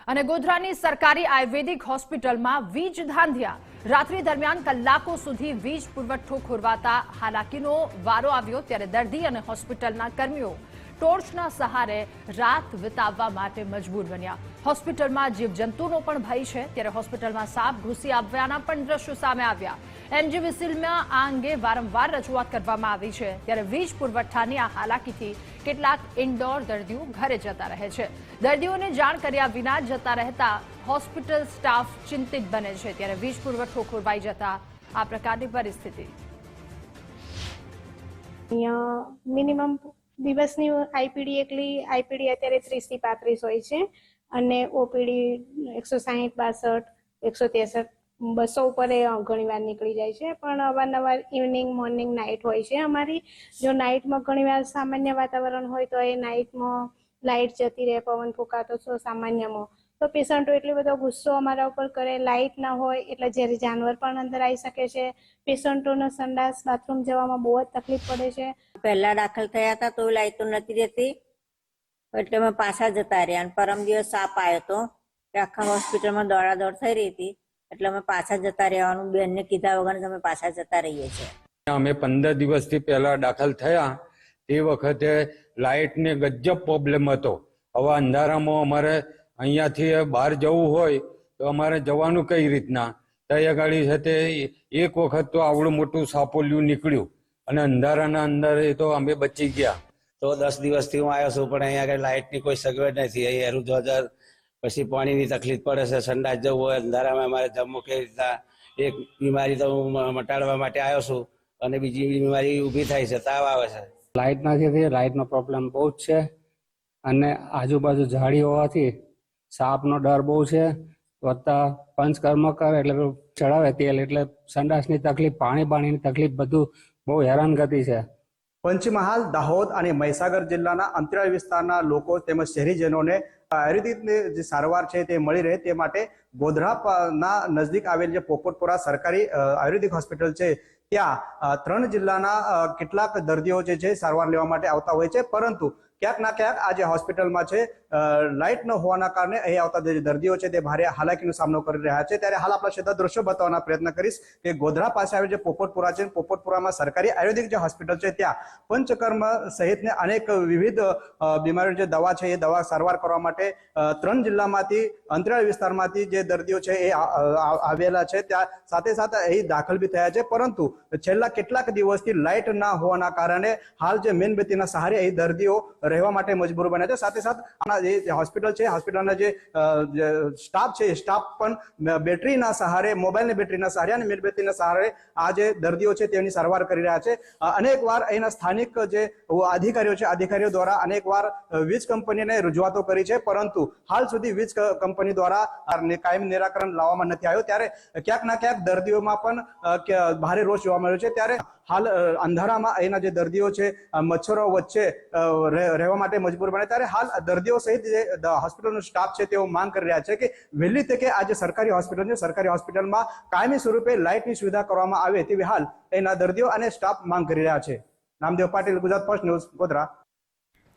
અને ગોધરાની સરકારી આયુર્વેદિક હોસ્પિટલમાં વીજ ધાંધિયા. રાત્રિ દરમિયાન કલાકો સુધી વીજ પુરવઠો ખોરવાતા હાલાકીનો વારો આવ્યો, ત્યારે દર્દી અને હોસ્પિટલના કર્મીઓ ટોર્ચના સહારે રાત વિતાવવા માટે મજબૂર બન્યા. હોસ્પિટલમાં જીવજંતુનો પણ ભય છે, ત્યારે હોસ્પિટલમાં સાપ ઘૂસી આવવાના પણ દ્રશ્યો સામે આવ્યા. એમજીવીસીલમાં આ અંગે વારંવાર રજૂઆત કરવામાં આવી છે, ત્યારે વીજ પુરવઠાની આ હાલાકીથી કેટલાક ઇન્ડોર દર્દીઓ ઘરે જતા રહે છે. દર્દીઓને જાણ કર્યા વિના જતા રહેતા હોસ્પિટલ સ્ટાફ ચિંતિત બને છે, ત્યારે વીજ પુરવઠો ખોરવાઈ જતા આ પ્રકારની પરિસ્થિતિ. મિનિમમ દિવસની આઈપીડી એકલી આઈપીડી અત્યારે 30 થી 35 હોય છે અને ઓપીડી 160, 62, 163, 200 ઉપર ઘણી વાર નીકળી જાય છે, પણ અવારનવાર ઇવનિંગ, મોર્નિંગ, નાઇટ હોય છે અમારી. જો નાઇટમાં ઘણી વાર સામાન્ય વાતાવરણ હોય તો એ નાઇટમાં લાઇટ જતી રહે, પવન ફૂંકાતો છો સામાન્યમાં, તો પેશન્ટો એટલો બધો ગુસ્સો અમારા ઉપર કરે. લાઇટ ના હોય એટલે ઝેરી જાનવર પણ અંદર આવી શકે છે. પેશન્ટોને સંડાસ બાથરૂમ જવામાં બહુ જ તકલીફ પડે છે. પહેલા દાખલ થયા હતા તો લાઇટ તો નથી રહેતી, એટલે અમે પાછા જતા રહ્યા. અને પરમ દિવસ સાપ આવ્યો હતો, આખા હોસ્પિટલમાં દોડાદોડ થઈ રહી હતી, એટલે અમે પાછા જતા રહેવાનું બેનને કીધા વગર અમે પાછા જતા રહીએ છીએ. અમે 15 દિવસથી પહેલા દાખલ થયા તે વખતે લાઇટને ગજબ પ્રોબ્લેમ હતો. હવે અંધારામાં અમારે અહીંયાથી બહાર જવું હોય તો અમારે જવાનું કઈ રીતના? ત્યાં ગાડી છે તે એક વખત તો આવડું મોટું સાપોલિયું નીકળ્યું અને અંધારાના અંદર એ તો અમે બચી ગયા. તો 10 દિવસથી હું આવ્યો છું, પણ અહીંયા આગળ લાઇટની કોઈ સગવડ નથી. અહીં હેરું જોજર, પછી પાણીની તકલીફ પડે છે, સંડાસ જવું હોય અંધારામાં અમારે જમવું કેવી રીતના? એક બીમારી તો હું મટાડવા માટે આવ્યો છું અને બીજી બીમારી ઊભી થાય છે, તાવ આવે છે. લાઇટ નથી, લાઇટનો પ્રોબ્લેમ બહુ જ છે અને આજુબાજુ ઝાડી હોવાથી સાપનો ડર બહુ છે. વત્તા પંચકર્મ કરે એટલે ચડાવે તેલ, એટલે સંડાસની તકલીફ, પાણીની તકલીફ, બધું બહુ હેરાનગતિ છે. પંચમહાલ, દાહોદ અને મહીસાગર જિલ્લાના અંતરિયાળ વિસ્તારના લોકો તેમજ શહેરીજનોને આયુર્વેદિકની જે સારવાર છે તે મળી રહે તે માટે ગોધરાના નજદીક આવેલ જે પોપટપુરા સરકારી આયુર્વેદિક હોસ્પિટલ છે ત્યાં 3 જિલ્લાના કેટલાક દર્દીઓ જે છે સારવાર લેવા માટે આવતા હોય છે, પરંતુ ક્યાંક ના ક્યાંક આ જે હોસ્પિટલમાં છે લાઇટ ન હોવાના કારણે અહીં આવતા જે દર્દીઓ છે તે ભારે હાલાકીનો સામનો કરી રહ્યા છે. ત્યારે હાલ આપણા ક્ષેત્ર દ્રશ્યો બતાવવાના પ્રયત્ન કરીશ કે ગોધરા પાસે આવેલ જે પોપટપુરા છે, પોપટપુરામાં સરકારી આયુર્વેદિક જે હોસ્પિટલ છે ત્યાં પંચકર્મ સહિતને અનેક વિવિધ બીમારીઓ જે દવા છે એ દવા સારવાર કરવા માટે 3 જિલ્લામાંથી, અંતરિયાળ વિસ્તારમાંથી જે દર્દીઓ છે એ આવેલા છે. ત્યાં સાથે સાથે અહીં દાખલ બી થયા છે, પરંતુ છેલ્લા કેટલાક દિવસથી લાઇટ ના હોવાના કારણે હાલ જે મીણબત્તીના સહારે અહીં દર્દીઓ રહેવા માટે મજબૂર બન્યા છે. સાથે સાથે જે હોસ્પિટલ છે, હોસ્પિટલના જે સ્ટાફ છે, સ્ટાફ પણ બેટરીના સહારે, મોબાઈલની બેટરીના સહારે અને મીણબત્તીના સહારે આ જે દર્દીઓ છે તેની સારવાર કરી રહ્યા છે. અનેક વાર અહીંના સ્થાનિક જે અધિકારીઓ છે, અધિકારીઓ દ્વારા અનેક વાર વીજ કંપનીને રજૂઆતો કરી છે, પરંતુ હાલ સુધી વીજ કંપની દ્વારા કાયમી નિરાકરણ લાવવામાં નથી આવ્યું. ત્યારે ક્યાંક ના ક્યાંક દર્દીઓમાં પણ ભારે રોષ જોવા મળ્યો છે. ત્યારે હાલ અંધારામાં અહીંના જે દર્દીઓ છે મચ્છરો વચ્ચે રહેવા માટે મજબૂર બને, ત્યારે હાલ દર્દીઓ સહિત જે હોસ્પિટલનો સ્ટાફ છે તેઓ માંગ કરી રહ્યા છે કે વહેલી તકે આ જે સરકારી હોસ્પિટલ છે, સરકારી હોસ્પિટલમાં કાયમી સ્વરૂપે લાઇટની સુવિધા કરવામાં આવે તેવી હાલ એના દર્દીઓ અને સ્ટાફ માંગ કરી રહ્યા છે. Namdev Patil, Gujarat first news, Godhra.